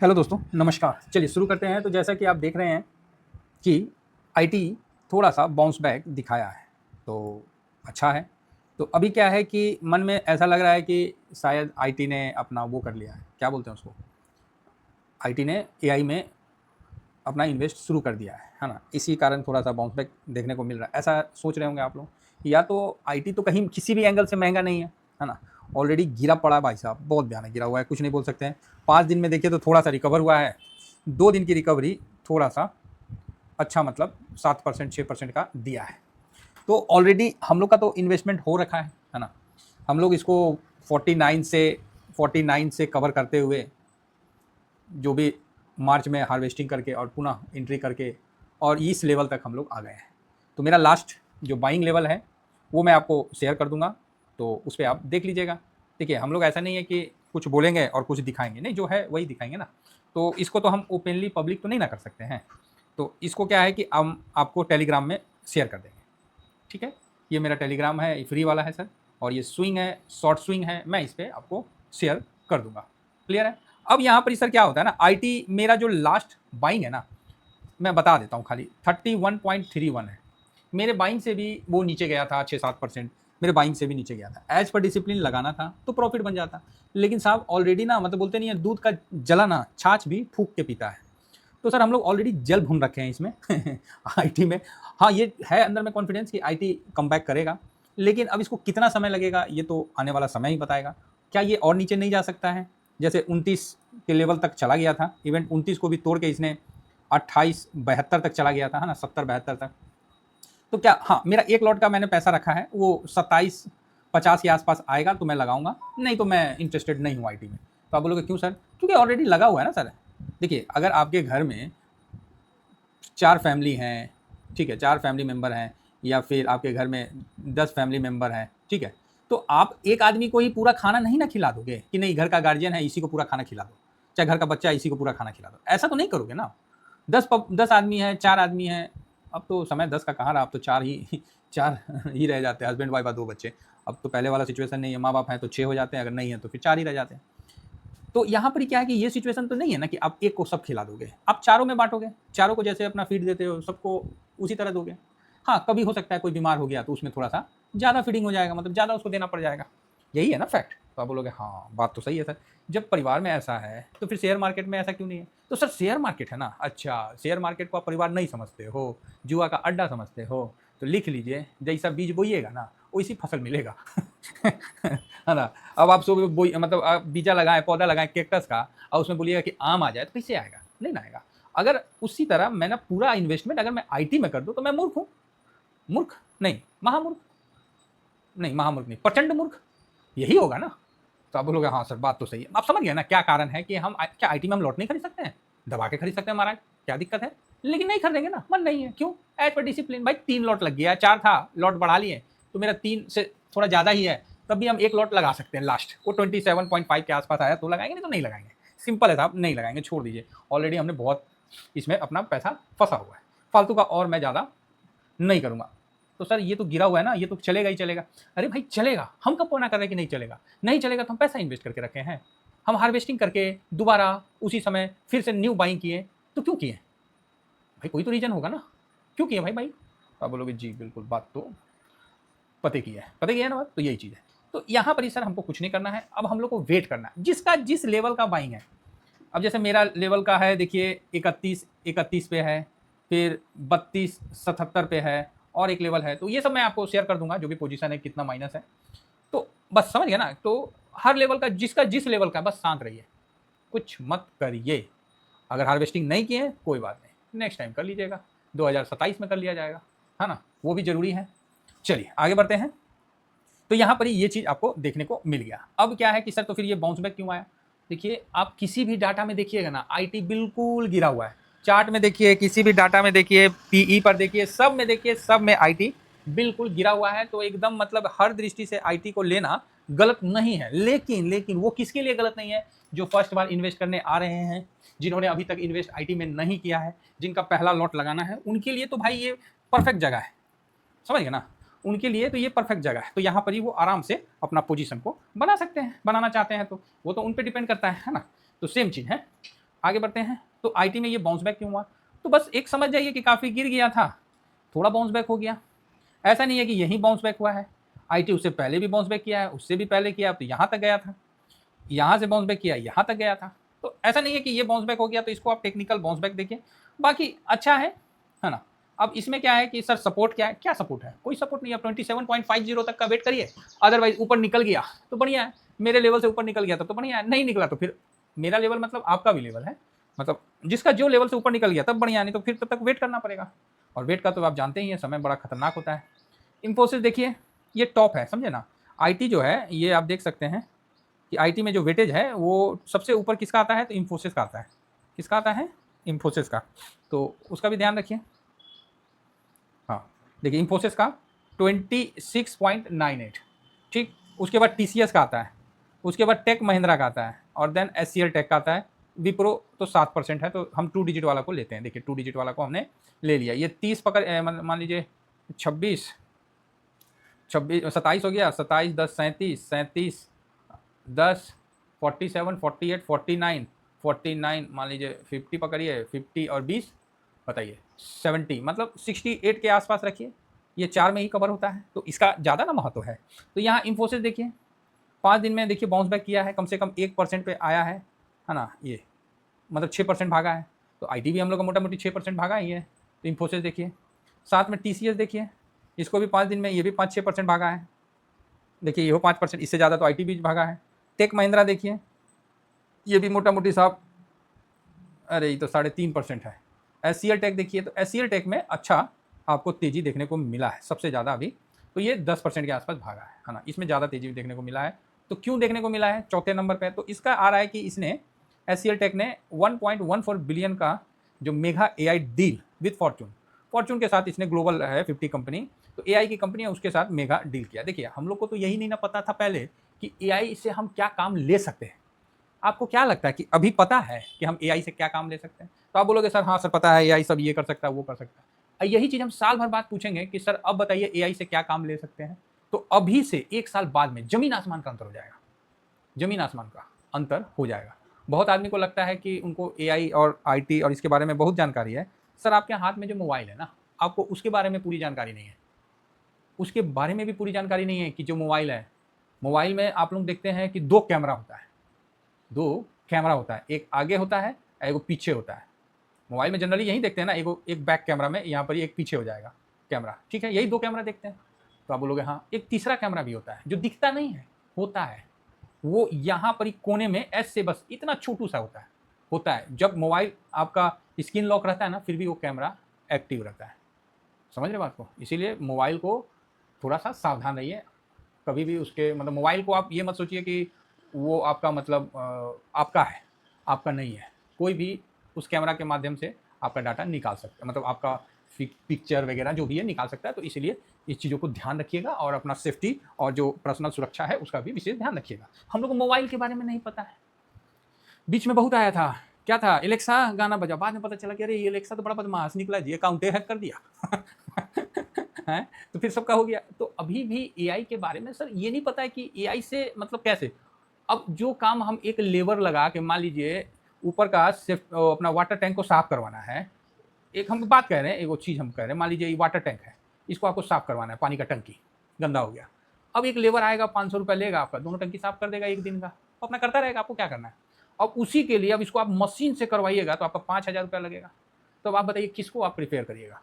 Hello दोस्तों, नमस्कार। चलिए शुरू करते हैं। तो जैसा कि आप देख रहे हैं कि आईटी थोड़ा-सा बाउंस बैक दिखाया है, तो अच्छा है। तो अभी क्या है कि मन में ऐसा लग रहा है कि शायद आईटी ने अपना वो कर लिया है, क्या बोलते हैं उसको? आईटी ने एआई में अपना इन्वेस्ट शुरू कर दिया है ना? इसी कारण थोड़ा-सा बाउंस बैक देखने को मिल रहा है। ऐसा सोच रहे होंगे आप लोग, या तो आईटी तो कहीं किसी भी एंगल से महँगा नहीं है ना? ऑलरेडी गिरा पड़ा भाई साहब, बहुत भयानक गिरा हुआ है, कुछ नहीं बोल सकते हैं। 5 दिन में देखिए तो थोड़ा-सा रिकवर हुआ है। 2 दिन की रिकवरी थोड़ा-सा अच्छा, मतलब 7% 6% का दिया है। तो ऑलरेडी हम लोग का तो इन्वेस्टमेंट हो रखा है ना? हम लोग इसको 49 से कवर करते हुए, जो भी मार्च में हार्वेस्टिंग करके और पुनः एंट्री करके और इस लेवल तक हम लोग आ गए हैं। तो मेरा लास्ट जो बाइंग लेवल है वो मैं आपको शेयर कर दूंगा, तो उस पर आप देख लीजिएगा। देखिए, हम लोग ऐसा नहीं है कि कुछ बोलेंगे और कुछ दिखाएंगे, नहीं, जो है वही दिखाएंगे ना। तो इसको तो हम ओपनली पब्लिक तो नहीं ना कर सकते हैं, तो इसको क्या है कि हम आपको टेलीग्राम में शेयर कर देंगे। ठीक है, ये मेरा टेलीग्राम है, ये फ्री वाला है सर, और ये स्विंग है, शॉर्ट स्विंग है, मैं इस पर आपको शेयर कर दूंगा। क्लियर है? अब यहाँ पर सर क्या होता है ना, आईटी मेरा जो लास्ट बाइंग है ना, मैं बता देता हूँ, खाली 31.31 है। मेरे बाइंग से भी वो नीचे गया था, 6-7%। मेरे बाइंग से भी नीचे गया था। एज पर डिसिप्लिन लगाना था तो प्रॉफिट बन जाता, लेकिन साहब ऑलरेडी ना, मतलब बोलते नहीं है, दूध का जला ना छाछ भी फूक के पीता है। तो सर हम लोग ऑलरेडी जल भून रखे हैं इसमें आईटी में। हाँ, ये है अंदर में कॉन्फिडेंस कि आईटी कम बैक करेगा, लेकिन अब इसको कितना समय लगेगा ये तो आने वाला समय ही बताएगा। क्या ये और नीचे नहीं जा सकता है? जैसे 29 के लेवल तक चला गया था, इवेंट 29 को भी तोड़ के इसने 28-72 तक चला गया था, है ना, 70-72 तक। तो क्या, हाँ, मेरा एक लॉट का मैंने पैसा रखा है, वो 27-50 के आसपास आएगा तो मैं लगाऊंगा, नहीं तो मैं इंटरेस्टेड नहीं हूँ आईटी में। तो आप बोलोगे क्यों सर? क्योंकि ऑलरेडी लगा हुआ है ना सर। देखिए, अगर आपके घर में 4 फैमिली हैं, ठीक है, 4 फैमिली मेंबर हैं, या फिर आपके घर में 10 फैमिली मेंबर हैं, ठीक है, तो आप एक आदमी को ही पूरा खाना नहीं ना खिला दोगे कि नहीं, घर का गार्जियन है, इसी को पूरा खाना खिला दो, चाहे घर का बच्चा है, इसी को पूरा खाना खिला दो। ऐसा तो नहीं करोगे ना। 10 आदमी हैं, 4 आदमी हैं। अब तो समय 10 का कहाँ रहा, अब तो 4 ही 4 ही रह जाते हैं, हस्बैंड वाइफ और 2 बच्चे। अब तो पहले वाला सिचुएशन नहीं है, माँ बाप हैं तो 6 हो जाते हैं, अगर नहीं है तो फिर 4 ही रह जाते हैं। तो यहाँ पर क्या है कि ये सिचुएशन तो नहीं है ना कि आप एक को सब खिला दोगे, आप चारों में बांटोगे, चारों को जैसे अपना फीड देते हो सबको उसी तरह दोगे। हाँ, कभी हो सकता है कोई बीमार हो गया तो उसमें थोड़ा सा ज़्यादा फीडिंग हो जाएगा, मतलब ज़्यादा उसको देना पड़ जाएगा। यही है ना फैक्ट। तो आप बोलोगे हाँ, बात तो सही है सर, जब परिवार में ऐसा है तो फिर शेयर मार्केट में ऐसा क्यों नहीं है? तो सर शेयर मार्केट है ना, अच्छा, शेयर मार्केट को आप परिवार नहीं समझते हो, जुआ का अड्डा समझते हो, तो लिख लीजिए, जैसा बीज बोइएगा ना वैसी फसल मिलेगा है ना। अब आप सब मतलब आप बीजा लगाएं, पौधा लगाएं कैक्टस का, और उसमें बोलिएगा कि आम आ जाए, तो कैसे आएगा? नहीं ना आएगा। अगर उसी तरह मैंने पूरा इन्वेस्टमेंट अगर मैं आईटी में कर दूं तो मैं मूर्ख हूं? मूर्ख नहीं, महामूर्ख नहीं, महामूर्ख नहीं, प्रचंड मूर्ख, यही होगा ना। तो आप बोलोगे हाँ सर, बात तो सही है। आप समझ गए ना क्या कारण है कि हम क्या आईटी में हम लॉट नहीं खरीद सकते हैं? दबा के खरीद सकते हैं महाराज, क्या दिक्कत है? लेकिन नहीं खरीदेंगे ना, मन नहीं है। क्यों? As per discipline. भाई 3 लॉट लग गया, 4 था, लॉट बढ़ा लिए, तो मेरा 3 से थोड़ा ज़्यादा ही है, तब भी हम 1 लॉट लगा सकते हैं। लास्ट वो 27.5 के आसपास आया तो लगाएंगे, नहीं तो नहीं लगाएंगे। सिंपल है साहब, नहीं लगाएंगे, छोड़ दीजिए। ऑलरेडी हमने बहुत इसमें अपना पैसा फंसा हुआ है, फालतू का और मैं ज़्यादा नहीं करूँगा। तो सर ये तो गिरा हुआ है ना, ये तो चलेगा ही चलेगा। अरे भाई चलेगा, हम कब मना कर रहे हैं कि नहीं चलेगा? नहीं चलेगा तो हम पैसा इन्वेस्ट करके रखे हैं, हम हार्वेस्टिंग करके दोबारा उसी समय फिर से न्यू बाइंग किए, तो क्यों किए भाई? कोई तो रीजन होगा ना, क्यों किए भाई? आप बोलोगे जी बिल्कुल, बात तो पते की है, पते की है ना बात, तो यही चीज़ है। तो यहाँ पर ही सर हमको कुछ नहीं करना है, अब हम लोग को वेट करना है, जिसका जिस लेवल का बाइंग है। अब जैसे मेरा लेवल का है, देखिए 31 पे है, फिर 32-77 पे है, और एक लेवल है, तो ये सब मैं आपको शेयर कर दूंगा, जो भी पोजीशन है, कितना माइनस है, तो बस समझ गया ना। तो हर लेवल का जिसका जिस लेवल का, बस शांत रहिए, कुछ मत करिए। अगर हार्वेस्टिंग नहीं किए कोई बात नहीं, नेक्स्ट टाइम कर लीजिएगा, 2027 में कर लिया जाएगा, है ना, वो भी जरूरी है। चलिए आगे बढ़ते हैं। तो यहाँ पर ही ये चीज़ आपको देखने को मिल गया। अब क्या है कि सर तो फिर ये बाउंस बैक क्यों आया? देखिए, आप किसी भी डाटा में देखिएगा ना, आईटी बिल्कुल गिरा हुआ है। चार्ट में देखिए, किसी भी डाटा में देखिए, पीई पर देखिए, सब में देखिए, सब में आईटी बिल्कुल गिरा हुआ है। तो एकदम मतलब हर दृष्टि से आईटी को लेना गलत नहीं है, लेकिन वो किसके लिए गलत नहीं है? जो फर्स्ट बार इन्वेस्ट करने आ रहे हैं, जिन्होंने अभी तक इन्वेस्ट आईटी में नहीं किया है, जिनका पहला लॉट लगाना है, उनके लिए तो भाई ये परफेक्ट जगह है, समझ गए ना। उनके लिए तो ये परफेक्ट जगह है, तो यहाँ पर ही वो आराम से अपना पोजीशन को बना सकते हैं, बनाना चाहते हैं तो वो तो उन पे डिपेंड करता है ना। तो सेम चीज़ है। आगे बढ़ते हैं। तो आईटी में ये बाउंस बैक क्यों हुआ? तो बस एक समझ जाइए कि काफ़ी गिर गया था, थोड़ा बाउंस बैक हो गया। ऐसा नहीं है कि यही बाउंस बैक हुआ है, आईटी उससे पहले भी बाउंस बैक किया है, उससे भी पहले किया तो यहाँ तक गया था, यहाँ से बाउंस बैक किया यहाँ तक गया था। तो ऐसा नहीं है कि ये बाउंस बैक हो गया तो इसको आप टेक्निकल बाउंस बैक देखिए, बाकी अच्छा है ना। अब इसमें क्या है कि सर सपोर्ट क्या है? क्या सपोर्ट है? कोई सपोर्ट नहीं है। 27.50 तक का वेट करिए, अदरवाइज ऊपर निकल गया तो बढ़िया है, मेरे लेवल से ऊपर निकल गया तो बढ़िया है, नहीं निकला तो फिर मेरा लेवल मतलब आपका भी लेवल है, मतलब जिसका जो लेवल से ऊपर निकल गया तब बढ़िया, नहीं तो फिर तब तक वेट करना पड़ेगा। और वेट का तो आप जानते ही हैं, समय बड़ा खतरनाक होता है। इंफोसिस देखिए ये टॉप है, समझे ना। आईटी जो है ये आप देख सकते हैं कि आईटी में जो वेटेज है वो सबसे ऊपर किसका आता है? तो इंफोसिस का आता है। किसका आता है? इंफोसिस का। तो उसका भी ध्यान रखिए। हाँ देखिए इंफोसिस का 26.98, ठीक। उसके बाद टीसीएस का आता है, उसके बाद टेक महिंद्रा का आता है, और देन एचसीएल टेक का आता है। विप्रो तो 7% है, तो हम 2 डिजिट वाला को लेते हैं। देखिए 2 डिजिट वाला को हमने ले लिया। ये 30 पकड़ मान लीजिए 26 27 हो गया, 27 10 37 37 10 47 48 49 49 मान लीजिए 50 पकड़िए, 50 और 20 बताइए 70, मतलब 68 के आसपास रखिए। ये 4 में ही कवर होता है, तो इसका ज़्यादा ना महत्व है। तो यहाँ इंफोसिस देखिए 5 दिन में देखिए बाउंस बैक किया है, कम से कम 1% पे आया है ना। ये मतलब 6% भागा है। तो आईटी भी हम लोग का मोटा मोटी 6% भागा ही है। तो इंफोसिस देखिए, साथ में टीसीएस देखिए, इसको भी 5 दिन में ये भी 5-6% भागा है। देखिए ये हो 5%, इससे ज़्यादा तो आईटी भी भागा है। टेक महिंद्रा देखिए, ये भी मोटा मोटी साहब, अरे ये तो 3.5% है। एचसीएल टेक देखिए, तो एचसीएल टेक में अच्छा आपको तेज़ी देखने को मिला है सबसे ज़्यादा अभी, तो ये 10% के आसपास भागा है ना। इसमें ज़्यादा तेज़ी देखने को मिला है। तो क्यों देखने को मिला है? चौथे नंबर पे तो इसका आ रहा है कि इसने एचसीएल टेक ने 1.14 बिलियन का जो mega AI deal with Fortune के साथ, इसने ग्लोबल है 50 कंपनी, तो एआई की कंपनी है उसके साथ मेगा डील किया। देखिए हम लोग को तो यही नहीं ना पता था पहले कि एआई से हम क्या काम ले सकते हैं। आपको क्या लगता है कि अभी पता है कि हम एआई से क्या काम ले सकते हैं? तो आप बोलोगे सर हाँ सर पता है, एआई सब ये कर सकता है वो कर सकता है। यही चीज़ हम साल भर बाद पूछेंगे कि सर अब बताइए एआई से क्या काम ले सकते हैं, तो अभी से 1 साल बाद में ज़मीन आसमान का अंतर हो जाएगा। ज़मीन आसमान का अंतर हो जाएगा। बहुत आदमी को लगता है कि उनको एआई और आईटी और इसके बारे में बहुत जानकारी है। सर आपके हाथ में जो मोबाइल है ना, आपको उसके बारे में पूरी जानकारी नहीं है। उसके बारे में भी पूरी जानकारी नहीं है कि जो मोबाइल है, मोबाइल में आप लोग देखते हैं कि 2 कैमरा होता है। 2 कैमरा होता है, एक आगे होता है, एक पीछे होता है। मोबाइल में जनरली यही देखते हैं ना, एक बैक कैमरा में यहाँ पर एक पीछे हो जाएगा कैमरा, ठीक है, यही 2 कैमरा देखते हैं। तो आप बोलोगे हाँ, एक तीसरा कैमरा भी होता है जो दिखता नहीं है, होता है। वो यहाँ पर ही कोने में एस से बस इतना छोटू सा होता है। जब मोबाइल आपका स्क्रीन लॉक रहता है ना, फिर भी वो कैमरा एक्टिव रहता है। समझ रहे बात को? इसीलिए मोबाइल को थोड़ा सा सावधान रहिए। कभी भी उसके मतलब मोबाइल को आप ये मत सोचिए कि वो आपका मतलब आपका है, आपका नहीं है। कोई भी उस कैमरा के माध्यम से आपका डाटा निकाल सकता है, मतलब आपका पिक्चर वगैरह जो भी है निकाल सकता है। तो इसीलिए इस चीज़ों को ध्यान रखिएगा और अपना सेफ्टी और जो पर्सनल सुरक्षा है उसका भी विशेष ध्यान रखिएगा। हम लोग को मोबाइल के बारे में नहीं पता है। बीच में बहुत आया था, क्या था, एलेक्सा गाना बजा, बाद में पता चला कि अरे ये एलेक्सा तो बड़ा बदमाश निकला जी, अकाउंट हैक कर दिया है, तो फिर सबका हो गया। तो अभी भी एआई के बारे में सर ये नहीं पता है कि एआई से मतलब कैसे। अब जो काम हम एक लेबर लगा के, मान लीजिए ऊपर का सिर्फ अपना वाटर टैंक को साफ करवाना है, एक हम बात कह रहे हैं, एक वो चीज़ हम कह रहे हैं, मान लीजिए ये वाटर टैंक है, इसको आपको साफ करवाना है, पानी का टंकी गंदा हो गया। अब एक लेबर आएगा 500 रुपये लेगा आपका, दोनों टंकी साफ कर देगा एक दिन का, अपना करता रहेगा, आपको क्या करना है। अब उसी के लिए अब इसको आप मशीन से करवाइएगा तो आपका 5,000 रुपया लगेगा। तो अब आप बताइए किसको आप प्रिपेयर करिएगा।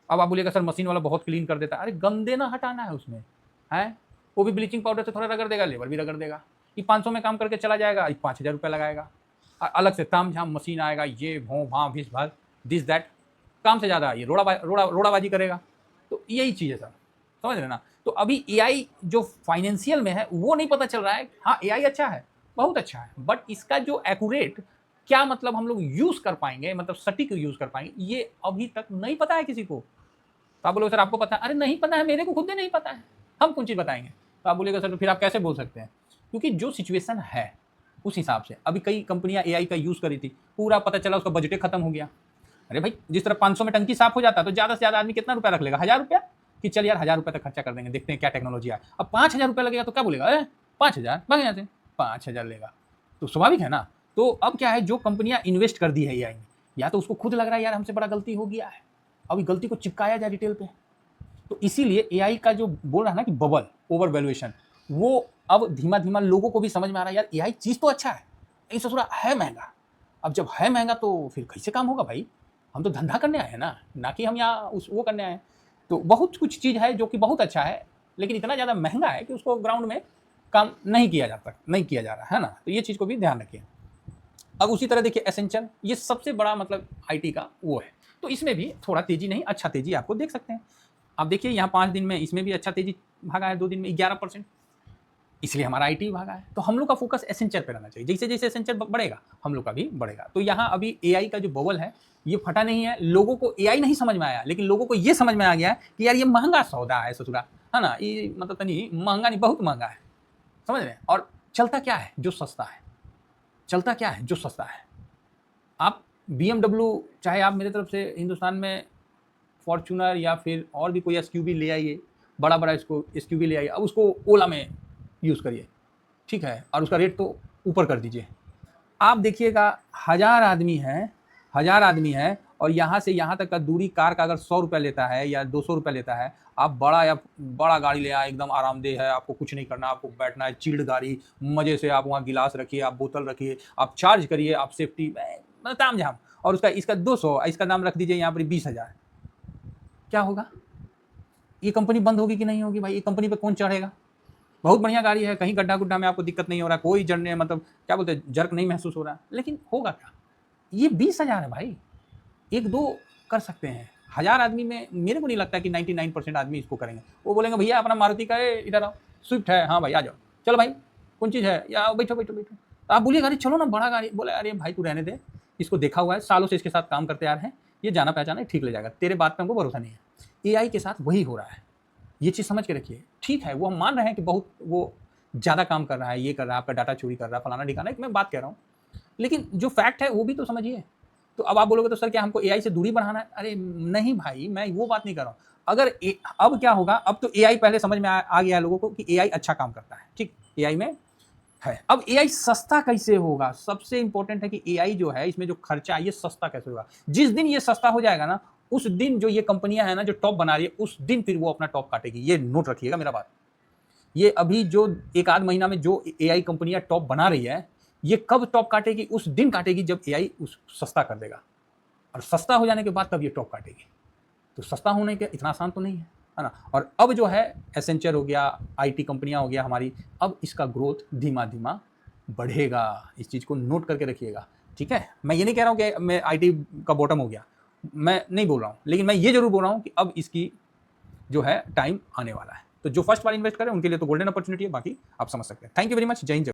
अब आप बोलिएगा सर मशीन वाला बहुत क्लीन कर देता है, अरे गंदे ना हटाना है उसमें, है वो भी ब्लीचिंग पाउडर से थोड़ा रगड़ देगा, लेबर भी रगड़ देगा। ये 500 में काम करके चला जाएगा, ये 5,000 रुपया लगाएगा। अलग से ताम झाम मशीन आएगा, ये भों भाँ भिस भाल दिस दैट, काम से ज़्यादा ये रोड़ाबाजी करेगा। तो यही चीज़ है सर, समझ रहे ना। तो अभी एआई जो फाइनेंशियल में है वो नहीं पता चल रहा है। हाँ एआई अच्छा है, बहुत अच्छा है, बट इसका जो एक्यूरेट क्या मतलब हम लोग यूज़ कर पाएंगे, मतलब सटीक यूज़ कर पाएंगे, ये अभी तक नहीं पता है किसी को। तो आप बोलोगे सर आपको पता है, अरे नहीं पता है, मेरे को खुद ही नहीं पता है, हम कौन चीज़ बताएंगे। तो आप बोलेगा सर तो फिर आप कैसे बोल सकते हैं, क्योंकि जो सिचुएशन है उस हिसाब से। अभी कई कंपनियां एआई का यूज़ करी थी, पूरा पता चला उसका बजट खत्म हो गया। अरे भाई जिस तरह 500 में टंकी साफ हो जाता है तो ज़्यादा से ज़्यादा आदमी कितना रुपया रख लेगा, 1,000 रुपया, कि चल यार 1,000 रुपये तक खर्चा कर देंगे, देखते हैं क्या टेक्नोलॉजी आए। अब 5,000 रुपया लगेगा तो क्या बोलेगा, अरे 5,000 भाग यहाँ से, 5,000 लेगा। तो स्वाभाविक है ना। तो अब क्या है, जो कंपनियां इन्वेस्ट कर दी है एआई में, या तो उसको खुद लग रहा है यार हमसे बड़ा गलती हो गया है, अब गलती को चिपकाया जाए रिटेल पे। तो इसीलिए एआई का जो बोल रहा है ना कि बबल ओवर वैल्यूएशन, वो अब धीमा धीमा लोगों को भी समझ में आ रहा है यार एआई चीज़ तो अच्छा है, लेकिन ससुरा है महंगा। अब जब है महंगा तो फिर कैसे काम होगा भाई, हम तो धंधा करने आए हैं ना कि हम यहाँ उस वो करने आए हैं। तो बहुत कुछ चीज़ है जो कि बहुत अच्छा है, लेकिन इतना ज़्यादा महंगा है कि उसको ग्राउंड में काम नहीं किया जा रहा है ना। तो ये चीज़ को भी ध्यान रखिए। अब उसी तरह देखिए एसेंशियल, ये सबसे बड़ा मतलब आईटी का वो है, तो इसमें भी थोड़ा तेजी नहीं, अच्छा तेजी आपको देख सकते हैं। आप देखिए यहाँ 5 दिन में इसमें भी अच्छा तेजी भागा है, 2 दिन में 11%, इसलिए हमारा आईटी भागा है। तो हम लोग का फोकस एसेंशियल पे रहना चाहिए, जैसे जैसे एसेंशियल बढ़ेगा हम लोग का भी बढ़ेगा। तो यहाँ अभी एआई का जो बबल है ये फटा नहीं है, लोगों को एआई नहीं समझ में आया, लेकिन लोगों को ये समझ में आ गया कि यार ये महंगा सौदा है ससुरा, है ना, ये मतलब तनी महंगा नहीं, बहुत महंगा है, समझ रहे हैं। और चलता क्या है, जो सस्ता है, चलता क्या है, जो सस्ता है। आप BMW, चाहे आप मेरे तरफ से हिंदुस्तान में फॉर्चूनर या फिर और भी कोई एसक्यूवी ले आइए, बड़ा बड़ा इसको एसक्यूवी ले आइए, अब उसको ओला में यूज़ करिए, ठीक है, और उसका रेट तो ऊपर कर दीजिए। आप देखिएगा 1000 आदमी है और यहाँ से यहाँ तक का दूरी कार का अगर 100 रुपया लेता है या 200 रुपया लेता है, आप बड़ा गाड़ी ले आए, एकदम आरामदेह है, आपको कुछ नहीं करना, आपको बैठना है, चिल्ड गाड़ी, मज़े से आप वहाँ गिलास रखिए, आप बोतल रखिए, आप चार्ज करिए, आप सेफ्टी ताम झाम, और उसका इसका 200, इसका दाम रख दीजिए यहाँ पर 20,000। क्या होगा, ये कंपनी बंद होगी कि नहीं होगी भाई, ये कंपनी पे कौन चढ़ेगा। बहुत बढ़िया गाड़ी है, कहीं गड्ढा गुड्ढा में आपको दिक्कत नहीं हो रहा, कोई जड़ने मतलब क्या बोलते हैं जर्क नहीं महसूस हो रहा, लेकिन होगा क्या, ये 20,000 है भाई, 1-2 कर सकते हैं। 1000 आदमी में मेरे को नहीं लगता कि 99% आदमी इसको करेंगे। वो बोलेंगे भैया अपना मारुति का है, इधर आओ, स्विफ्ट है, हाँ भाई आ जाओ, चलो भाई कौन चीज़ है, या बैठो बैठो बैठो, तो आप बोलिए गाड़ी चलो ना, बड़ा गाड़ी, बोले अरे भाई तू रहने दे, इसको देखा हुआ है, सालों से इसके साथ काम करते आ रहे हैं, ये जाना पहचाना है, ठीक ले जाएगा, तेरे बात पे हमको भरोसा नहीं है। एआई के साथ वही हो रहा है, ये चीज़ समझ के रखिए। ठीक है, वो हम मान रहे हैं कि बहुत वो ज़्यादा काम कर रहा है, ये कर रहा है, आपका डाटा चोरी कर रहा है, फलाना ढिकाना, एक मैं बात कह रहा हूँ, लेकिन जो फैक्ट है वो भी तो समझिए। तो अब आप बोलोगे तो सर क्या हमको एआई से दूरी बढ़ाना है, अरे नहीं भाई, मैं वो बात नहीं कर रहा हूँ। अगर अब क्या होगा, अब तो एआई पहले समझ में आ गया है लोगों को कि एआई अच्छा काम करता है, ठीक, एआई में है। अब एआई सस्ता कैसे होगा, सबसे इंपॉर्टेंट है कि एआई जो है इसमें जो खर्चा है ये सस्ता कैसे होगा। जिस दिन ये सस्ता हो जाएगा ना, उस दिन जो ये कंपनियां हैं ना जो टॉप बना रही है, उस दिन फिर वो अपना टॉप काटेगी, ये नोट रखिएगा मेरा बात। ये अभी जो 1-8 महीना में जो एआई कंपनियां टॉप बना रही है, ये कब टॉप काटेगी, उस दिन काटेगी जब एआई उस सस्ता कर देगा, और सस्ता हो जाने के बाद तब ये टॉप काटेगी। तो सस्ता होने के इतना आसान तो नहीं है ना। और अब जो है एसेंचर हो गया, आईटी कंपनियां हो गया हमारी, अब इसका ग्रोथ धीमा धीमा बढ़ेगा, इस चीज़ को नोट करके रखिएगा, ठीक है। मैं ये नहीं कह रहा हूँ कि मैं आईटी का बॉटम हो गया, मैं नहीं बोल रहा हूँ, लेकिन मैं ये जरूर बोल रहा हूँ कि अब इसकी जो है टाइम आने वाला है। तो जो फर्स्ट बार इन्वेस्ट करें उनके लिए तो गोल्डन अपॉर्चुनिटी है, बाकी आप समझ सकते हैं। थैंक यू वेरी मच, जय हिंद।